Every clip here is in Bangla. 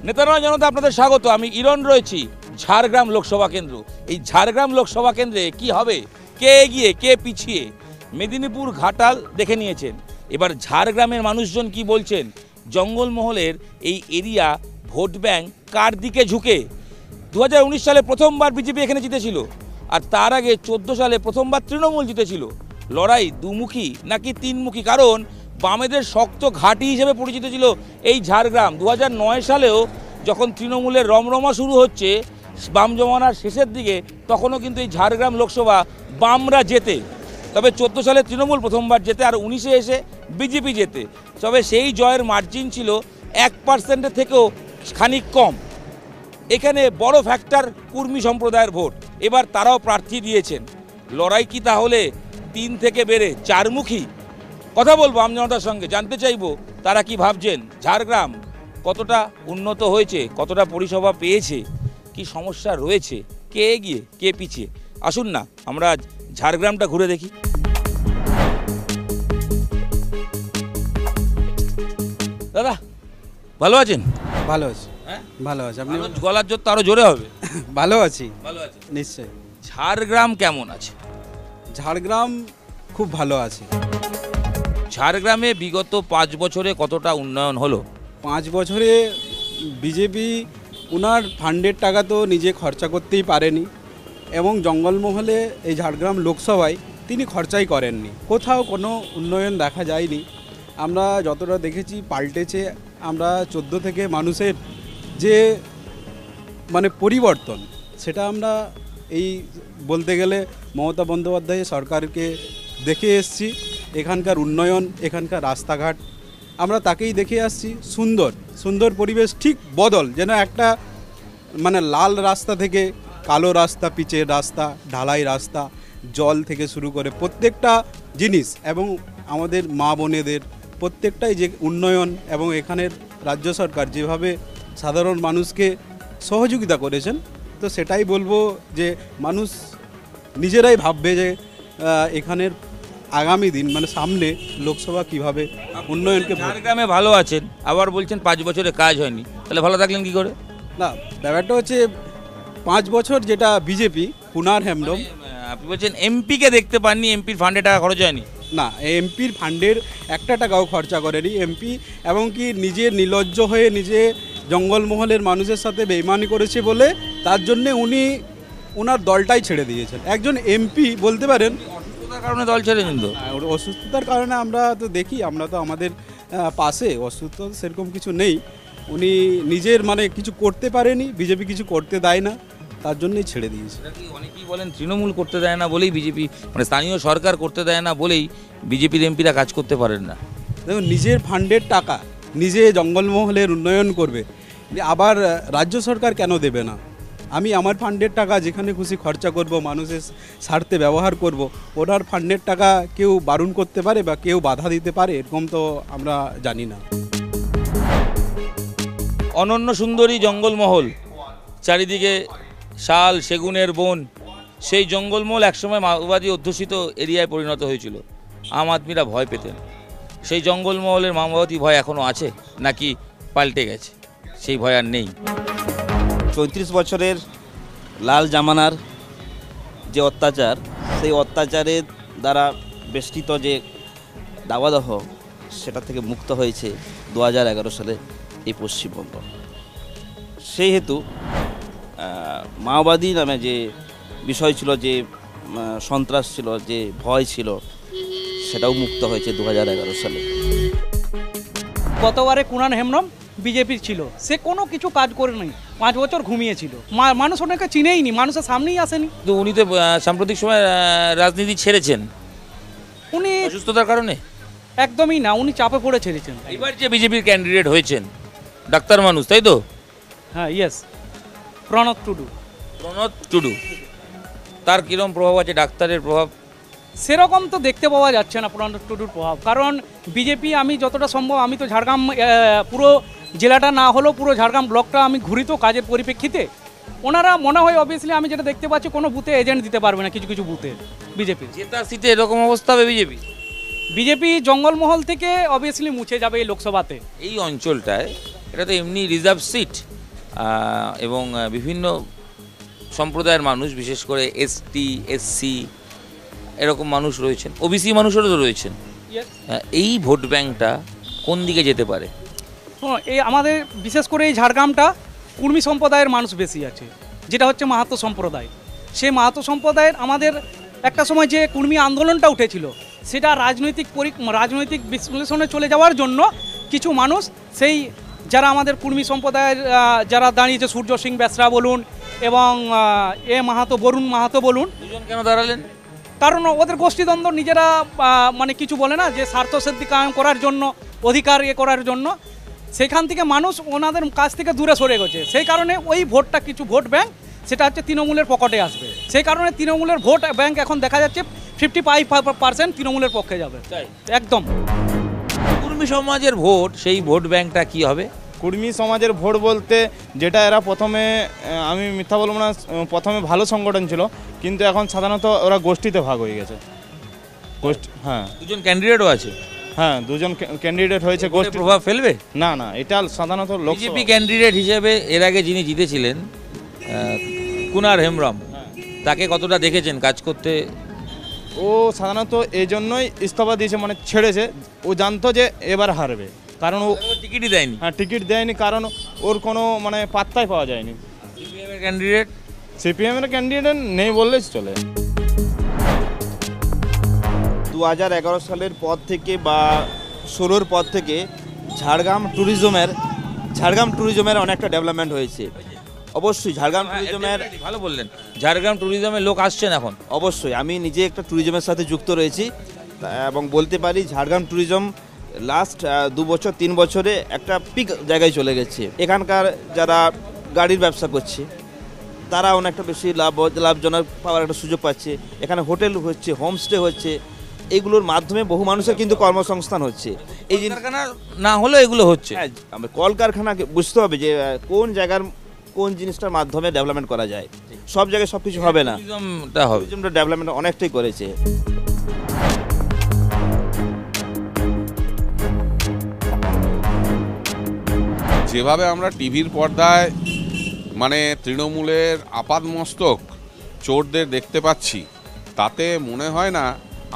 নেতারা জনতা আপনাদের স্বাগত। আমি ইরন রয়েছি ঝাড়গ্রাম লোকসভা কেন্দ্র। এই ঝাড়গ্রাম লোকসভা কেন্দ্রে কি হবে, কে এগিয়ে কে পিছিয়ে, মেদিনীপুর ঘাটাল দেখে নিয়েছেন। এবার ঝাড়গ্রামের মানুষজন কি বলছেন, জঙ্গলমহলের এই এরিয়া ভোট ব্যাংক কার দিকে ঝুঁকে। 2019 সালে প্রথমবার বিজেপি এখানে জিতেছিল, আর তার আগে 14 সালে প্রথমবার তৃণমূল জিতেছিল। লড়াই দুমুখী নাকি তিনমুখী? কারণ বামেদের শক্ত ঘাঁটি হিসেবে পরিচিত ছিল এই ঝাড়গ্রাম। 2009 সালেও যখন তৃণমূলের রমরমা শুরু হচ্ছে বাম জমানার শেষের দিকে, তখনও কিন্তু এই ঝাড়গ্রাম লোকসভা বামরা জেতে। তবে 14 সালে তৃণমূল প্রথমবার জেতে, আর 19-এ এসে বিজেপি জেতে। তবে সেই জয়ের মার্জিন ছিল 1% থেকেও খানিক কম। এখানে বড় ফ্যাক্টর কুর্মী সম্প্রদায়ের ভোট। এবার তারাও প্রার্থী দিয়েছেন। লড়াই কি তাহলে 3 থেকে বেড়ে 4মুখী? কথা বলবো আমজনতার সঙ্গে, জানতে চাইবো তারা কি ভাবছেন। ঝাড়গ্রাম কতটা উন্নত হয়েছে, কতটা পরিষেবা পেয়েছে, কি সমস্যা রয়েছে, কে এগিয়ে কে পিছিয়ে। আসুন না আমরা ঝাড়গ্রামটা ঘুরে দেখি। দাদা ভালো আছেন? ভালো আছি। হ্যাঁ ভালো আছি। আপনি? গলার জোর তো আরো জোরে হবে। ভালো আছি। ভালো আছে নিশ্চয়ই। ঝাড়গ্রাম কেমন আছে? ঝাড়গ্রাম খুব ভালো আছে। ঝাড়গ্রামে বিগত 5 বছরে কতটা উন্নয়ন হলো? 5 বছরে বিজেপি ওনার ফান্ডের টাকা তো নিজে খরচা করতেই পারেনি, এবং জঙ্গলমহলে এই ঝাড়গ্রাম লোকসভায় তিনি খরচাই করেননি। কোথাও কোনো উন্নয়ন দেখা যায়নি। আমরা যতটা দেখেছি পাল্টেছে। আমরা 14 থেকে মানুষের যে পরিবর্তন, সেটা আমরা এই বলতে গেলে মমতা বন্দ্যোপাধ্যায়ের সরকারকে দেখে এসেছি। এখানকার উন্নয়ন, এখানকার রাস্তাঘাট আমরা তাকেই দেখে আসছি। সুন্দর সুন্দর পরিবেশ, ঠিক বদল যেন একটা লাল রাস্তা থেকে কালো রাস্তা, পিচের রাস্তা, ঢালাই রাস্তা, জল থেকে শুরু করে প্রত্যেকটা জিনিস, এবং আমাদের মা বোনেদের প্রত্যেকটাই যে উন্নয়ন, এবং এখানের রাজ্য সরকার যেভাবে সাধারণ মানুষকে সহযোগিতা করেছেন, তো সেটাই বলবো যে মানুষ নিজেরাই ভাববে যে এখানের আগামী দিন সামনে লোকসভা কিভাবে উন্নয়নকে। ঝাড়গ্রামে ভালো আছেন, আবার বলছেন 5 বছরে কাজ হয়নি, তাহলে ভালো থাকলেন কি করে? না, ব্যাপারটা হচ্ছে 5 বছর যেটা বিজেপি পুনার হেমব্রম। আপনি বলছেন এমপিকে দেখতে পাননি, এমপির ফান্ডে টাকা খরচ হয়নি? না, এমপির ফান্ডের 1 টাকাও খরচা করেনি এমপি, এবং কি নিজে নির্লজ্জ হয়ে নিজে জঙ্গলমহলের মানুষের সাথে বেইমানি করেছে বলে তার জন্যে উনি ওনার দলটাই ছেড়ে দিয়েছেন। একজন এমপি বলতে পারেন অসুস্থতার কারণে দল ছেড়েছেন তো? অসুস্থতার কারণে আমরা তো দেখি, আমরা তো আমাদের পাশে অসুস্থতা সেরকম কিছু নেই। উনি নিজের কিছু করতে পারেনি, বিজেপি কিছু করতে দেয় না, তার জন্যই ছেড়ে দিয়েছে। অনেকেই বলেন তৃণমূল করতে দেয় না বলেই বিজেপি, স্থানীয় সরকার করতে দেয় না বলেই বিজেপির এমপিরা কাজ করতে পারেন না। দেখুন, নিজের ফান্ডের টাকা নিজে জঙ্গলমহলের উন্নয়ন করবে, আবার রাজ্য সরকার কেন দেবে না? আমি আমার ফান্ডের টাকা যেখানে খুশি খরচা করব, মানুষের স্বার্থে ব্যবহার করব, ওনার ফান্ডের টাকা কেউ বারণ করতে পারে বা কেউ বাধা দিতে পারে এরকম তো আমরা জানি না। অনন্য সুন্দরী জঙ্গলমহল, চারিদিকে শাল সেগুনের বন। সেই জঙ্গলমহল একসময় মাওবাদী অধ্যুষিত এরিয়ায় পরিণত হয়েছিল। আম আদমিরা ভয় পেতেন। সেই জঙ্গলমহলের মাওবাদী ভয় এখনও আছে নাকি পাল্টে গেছে? সেই ভয় আর নেই। 34 বছরের লাল জামানার যে অত্যাচার, সেই অত্যাচারের দ্বারা বেষ্টিত যে দাওয়াদাহ, সেটা থেকে মুক্ত হয়েছে 2011 সালে এই পশ্চিমবঙ্গ। সেই হেতু মাওবাদী নামে যে বিষয় ছিল, যে সন্ত্রাস ছিল, যে ভয় ছিল, সেটাও মুক্ত হয়েছে 2011 সালে। গতবারে কুনাল হেমব্রম বিজেপির ছিল, সে কোনো কিছু কাজ করে নাই, 5 বছর ঘুমিয়েছিল। মানুষ ওনাকে চিনেই নি, মানুষের সামনেই আসেনি। তো উনি তো সাম্প্রতিক সময় রাজনীতি ছেড়েছেন। উনি অসুস্থতার কারণে? একদমই না, উনি চাপে পড়ে ছেড়েছেন। এবার যে বিজেপির ক্যান্ডিডেট হয়েছেন ডাক্তার মানুষ, তাই তো? হ্যাঁ, ইয়েস, প্রণব টুডু। প্রণব টুডু, তার কিরম প্রভাব আছে, ডাক্তারের প্রভাব? সেরকম তো দেখতে পাওয়া যাচ্ছে না প্রণব টুডুর প্রভাব, কারণ বিজেপি, আমি যতটা সম্ভব, আমি তো ঝাড়গ্রাম পুরো জেলাটা না হলেও পুরো ঝাড়গ্রাম ব্লকটা আমি ঘুরি তো কাজের পরিপ্রেক্ষিতে। ওনারা মনে হয় অবভিয়াসলি, আমি যেটা দেখতে পাচ্ছি, কোনো বুথে এজেন্ট দিতে পারবে না, কিছু কিছু বুথে বিজেপি। জেতা সিটে এরকম অবস্থা হবে বিজেপি জঙ্গলমহল থেকে অবভিয়াসলি মুছে যাবে এই লোকসভাতে। এই অঞ্চলটায় এটা তো এমনি রিজার্ভ সিট, এবং বিভিন্ন সম্প্রদায়ের মানুষ, বিশেষ করে এসটি, এসসি এরকম মানুষ রয়েছেন, ওবিসি মানুষেরও তো রয়েছেন। এই ভোট ব্যাংকটা কোন দিকে যেতে পারে? এই আমাদের বিশেষ করে এই ঝাড়গ্রামটা কুর্মী সম্প্রদায়ের মানুষ বেশি আছে, যেটা হচ্ছে মাহাতো সম্প্রদায়। সেই মাহাতো সম্প্রদায়ের আমাদের একটা সময় যে কুর্মী আন্দোলনটা উঠেছিল, সেটা রাজনৈতিক বিশ্লেষণে চলে যাওয়ার জন্য কিছু মানুষ সেই যারা আমাদের কুর্মী সম্প্রদায়ের যারা দাঁড়িয়েছে, সূর্য সিং বেসরা বলুন এবং বরুণ মাহাতো বলুন, দুজন কেন দাঁড়ালেন? কারণ ওদের গোষ্ঠীদ্বন্দ্ব নিজেরা মানে কিছু বলে না, যে স্বার্থসিদ্ধি কায়েম করার জন্য, অধিকার করার জন্য, সেখান থেকে মানুষ ওনাদের কাছ থেকে দূরে সরে গেছে। সেই কারণে ওই ভোটটা, কিছু ভোট ব্যাংক সেটা হচ্ছে তৃণমূলের পকেটে আসবে। সেই কারণে তৃণমূলের ভোট ব্যাংক এখন দেখা যাচ্ছে 55% তৃণমূলের পক্ষে যাবে। একদম। কুর্মী সমাজের ভোট, সেই ভোট ব্যাংকটা কি হবে? কুর্মী সমাজের ভোট বলতে যেটা এরা প্রথমে, আমি মিথ্যা বলবো না, প্রথমে ভালো সংগঠন ছিল, কিন্তু এখন সাধারণত ওরা গোষ্ঠীতে ভাগ হয়ে গেছে। হ্যাঁ, দুজন ক্যান্ডিডেটও আছে। হ্যাঁ, দুজন ক্যান্ডিডেট হয়েছে। গোষ্ঠী প্রভাব ফেলবে? না না, এটা সাধারণত বিজেপি ক্যান্ডিডেট হিসেবে এর আগে যিনি জিতেছিলেন, কুনার হেমব্রম, তাকে কতটা দেখেছেন কাজ করতে? ও সাধারণত এই জন্যই ইস্তফা দিয়েছে, মানে ছেড়েছে। ও জানতো যে এবার হারবে, কারণ ও টিকিটই দেয়নি। হ্যাঁ, টিকিট দেয়নি, কারণ ওর কোনো মানে পাত্তাই পাওয়া যায়নি। সিপিএমের ক্যান্ডিডেট? সিপিএমের ক্যান্ডিডেট নেই বললেই চলে। 2011 সালের পর থেকে বা 16-র পর থেকে ঝাড়গ্রাম ট্যুরিজমের অনেকটা ডেভেলপমেন্ট হয়েছে। অবশ্যই ঝাড়গ্রাম ট্যুরিজমের, ভালো বললেন, ঝাড়গ্রাম ট্যুরিজমের লোক আসছেন এখন। অবশ্যই আমি নিজে একটা ট্যুরিজমের সাথে যুক্ত রয়েছি এবং বলতে পারি ঝাড়গ্রাম ট্যুরিজম লাস্ট 2 বছর 3 বছরে একটা পিক জায়গায় চলে গেছে। এখানকার যারা গাড়ির ব্যবসা করছে তারা অনেকটা বেশি লাভজনক পাওয়ার একটা সুযোগ পাচ্ছে। এখানে হোটেল হচ্ছে, হোমস্টে হচ্ছে, এইগুলোর মাধ্যমে বহু মানুষের কিন্তু কর্মসংস্থান হচ্ছে। এই কারখানা না হলেও এগুলো হচ্ছে। হ্যাঁ, কলকারখানা বুঝতে হবে যে কোন জায়গার কোন জিনিসটার মাধ্যমে ডেভেলপমেন্ট করা যায়। সব জায়গায় সব কিছু হবে না, ট্যুরিজমটা ডেভেলপমেন্ট অনেকটাই করেছে। যেভাবে আমরা টিভির পর্দায় মানে তৃণমূলের আপাদমস্তক চোরদের দেখতে পাচ্ছি, তাতে মনে হয় না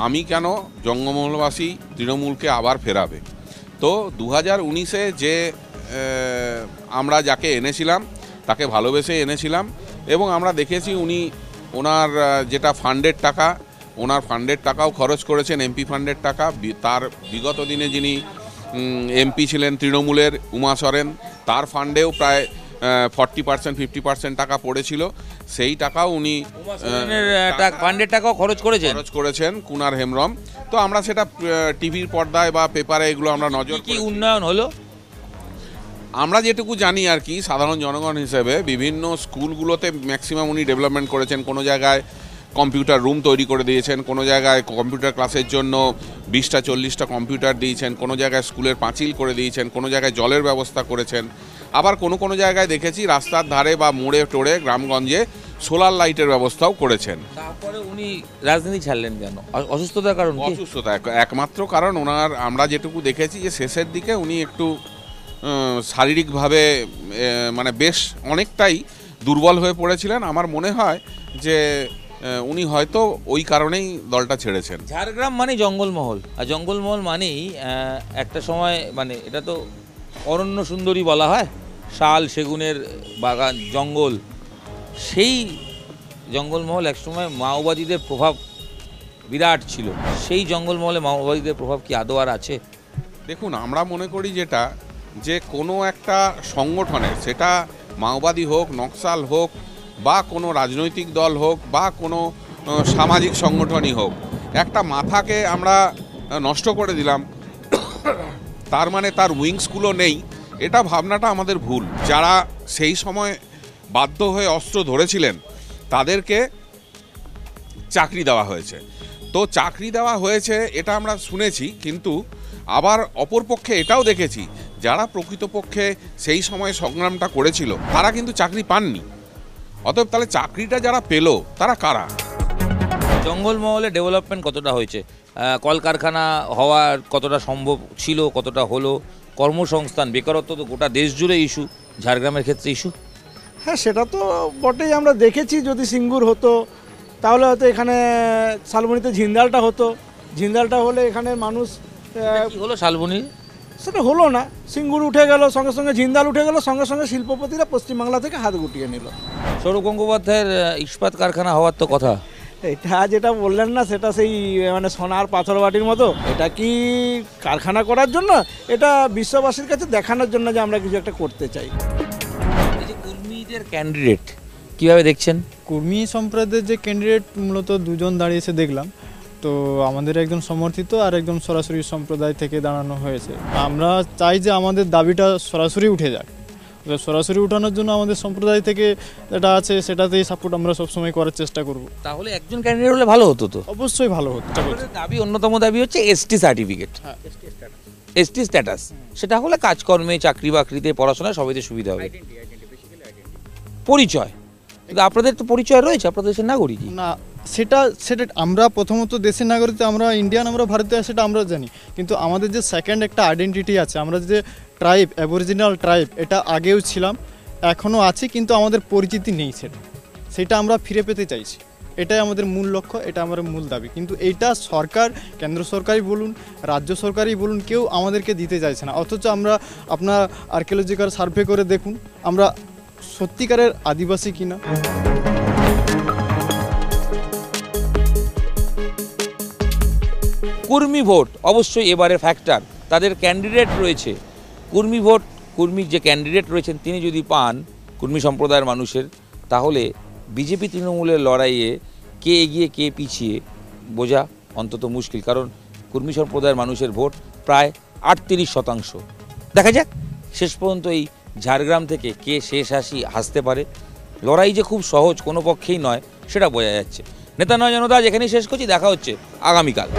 আমি কেন জঙ্গমহলবাসী তৃণমূলকে আবার ফেরাবে। তো 2019-এ যে আমরা যাকে এনেছিলাম তাকে ভালোবেসে এনেছিলাম, এবং আমরা দেখেছি ওনার যেটা ফান্ডের টাকাও খরচ করেছেন, এমপি ফান্ডের টাকা। তার বিগত দিনে যিনি এমপি ছিলেন তৃণমূলের, উমা সরেন, তার ফান্ডেও প্রায় 40% 50% টাকা পড়েছিল। সেই টাকাও উনি ফান্ডের টাকাও খরচ করেছেন কুনার হেমব্রম। তো আমরা সেটা টিভির পর্দায় বা পেপারে এগুলো আমরা নজর। কি উন্নয়ন হলো আমরা যেটুকু জানি আর কি, সাধারণ জনগণ হিসেবে বিভিন্ন স্কুলগুলোতে ম্যাক্সিমাম উনি ডেভেলপমেন্ট করেছেন। কোনো জায়গায় কম্পিউটার রুম তৈরি করে দিয়েছেন, কোনো জায়গায় কম্পিউটার ক্লাসের জন্য 20টা 40টা কম্পিউটার দিয়েছেন, কোনো জায়গায় স্কুলের পাঁচিল করে দিয়েছেন, কোনো জায়গায় জলের ব্যবস্থা করেছেন। আবার কোনো জায়গায় দেখেছি রাস্তার ধারে বা মোড়ে টোড়ে গ্রামগঞ্জে সোলার লাইটের ব্যবস্থাও করেছেন। তারপরে উনি রাজনীতি ছাড়লেন কেন? অসুস্থতার কারণ? অসুস্থতা একমাত্র কারণ। আমরা যেটুকু দেখেছি যে শেষের দিকে উনি একটু শারীরিকভাবে মানে বেশ অনেকটাই দুর্বল হয়ে পড়েছিলেন। আমার মনে হয় যে উনি হয়তো ওই কারণেই দলটা ছেড়েছেন। ঝাড়গ্রাম মানে জঙ্গলমহল, আর জঙ্গলমহল মানেই একটা সময় মানে এটা তো অরণ্য সুন্দরী বলা হয়, শাল সেগুনের বাগান, জঙ্গল। সেই জঙ্গলমহল একসময় মাওবাদীদের প্রভাব বিরাট ছিল। সেই জঙ্গলমহলে মাওবাদীদের প্রভাব কি আদৌ আর আছে? দেখুন, আমরা মনে করি যেটা, যে কোনো একটা সংগঠনের, সেটা মাওবাদী হোক, নকশাল হোক, বা কোনো রাজনৈতিক দল হোক, বা কোনো সামাজিক সংগঠনই হোক, একটা মাথাকে আমরা নষ্ট করে দিলাম, তার মানে তার উইংসগুলো নেই, এটা ভাবনাটা আমাদের ভুল। যারা সেই সময় বাধ্য হয়ে অস্ত্র ধরেছিলেন তাদেরকে চাকরি দেওয়া হয়েছে। তো চাকরি দেওয়া হয়েছে এটা আমরা শুনেছি, কিন্তু আবার অপরপক্ষে এটাও দেখেছি যারা প্রকৃতপক্ষে সেই সময় সংগ্রামটা করেছিল তারা কিন্তু চাকরি পাননি। অতএব তাহলে চাকরিটা যারা পেল তারা কারা? জঙ্গলমহলে ডেভেলপমেন্ট কতটা হয়েছে? কলকারখানা হওয়ার কতটা সম্ভব ছিল, কতটা হলো? কর্মসংস্থান, বেকারত্ব তো গোটা দেশ জুড়ে ইস্যু, ঝাড়গ্রামের ক্ষেত্রে ইস্যু। হ্যাঁ, সেটা তো বটেই। আমরা দেখেছি যদি সিঙ্গুর হতো তাহলে হয়তো এখানে শালবনিতে ঝিন্দালটা হতো। ঝিন্দালটা হলে এখানে মানুষ কি হলো শালবনী? সেটা হলো না। সিঙ্গুর উঠে গেল, সঙ্গে সঙ্গে ঝিন্দাল উঠে গেল, সঙ্গে সঙ্গে শিল্পপতিরা পশ্চিমবাংলা থেকে হাত গুটিয়ে নিল। সৌরভ গঙ্গোপাধ্যায়ের ইস্পাত কারখানা হওয়ার তো কথা। এটা যেটা বললেন না, সেটা সেই মানে সোনার পাথর বাটির মতো। এটা কি কারখানা করার জন্য? এটা বিশ্ববাসীর কাছে দেখানোর জন্য যে আমরা কিছু একটা করতে চাই। এই যে কর্মীদের ক্যান্ডিডেট কিভাবে দেখছেন? কর্মী সম্প্রদায়ের যে ক্যান্ডিডেট মূলত দুজন দাঁড়িয়েছে দেখলাম, তো আমাদের একজন সমর্থিত আর একজন সরাসরি সম্প্রদায় থেকে দাঁড়ানো হয়েছে। আমরা চাই যে আমাদের দাবিটা সরাসরি উঠে যাক। সরাসরি উঠানোর জন্য আমাদের সম্প্রদায় থেকে যেটা আছে সেটাতেই সাপোর্ট আমরা সবসময় করার চেষ্টা করব। তাহলে একজন ক্যান্ডিডেট হলে ভালো হতো তো। অবশ্যই ভালো হতো। আপনাদের দাবি, অন্যতম দাবি হচ্ছে এসটি সার্টিফিকেট, এসটি স্ট্যাটাস। সেটা হলে কাজকর্মে, চাকরি বাকরিতে, পড়াশোনায় সবাইতে সুবিধা হবে। পরিচয়, কিন্তু আপনাদের তো পরিচয় রয়েছে, আপনাদের দেশের নাগরিক। না, সেটা আমরা প্রথমত দেশের নাগরিক, আমরা ইন্ডিয়ান, আমরা ভারতীয়, সেটা আমরা জানি। কিন্তু আমাদের যে সেকেন্ড একটা আইডেন্টিটি আছে, আমরা যে ট্রাইব, অ্যাবরিজিনাল ট্রাইব, এটা আগেও ছিলাম, এখনও আছি, কিন্তু আমাদের পরিচিতি নেই। সেটা আমরা ফিরে পেতে চাইছি। এটাই আমাদের মূল লক্ষ্য, এটা আমাদের মূল দাবি। কিন্তু এইটা সরকার, কেন্দ্র সরকারই বলুন, রাজ্য সরকারই বলুন, কেউ আমাদেরকে দিতে চাইছে না। অথচ আমরা আপনার আর্কিওলজিক্যাল সার্ভে করে দেখুন আমরা সত্যিকারের আদিবাসী কিনা। কর্মী ভোট অবশ্যই এবারে ফ্যাক্টর। তাদের ক্যান্ডিডেট রয়েছে, কর্মী ভোট, কর্মী যে ক্যান্ডিডেট রয়েছেন তিনি যদি পান কর্মী সম্প্রদায়ের মানুষের, তাহলে বিজেপি তৃণমূলের লড়াইয়ে কে এগিয়ে কে পিছিয়ে বোঝা অন্তত মুশকিল। কারণ কর্মী সম্প্রদায়ের মানুষের ভোট প্রায় 38%। দেখা যাক শেষ পর্যন্ত এই ঝাড়গ্রাম থেকে কে শেষ হাসতে পারে। লড়াই যে খুব সহজ কোনো পক্ষেই নয় সেটা বোঝা যাচ্ছে। নেতা নয় জনতা আজ এখানেই শেষ করছি, দেখা হচ্ছে আগামীকাল।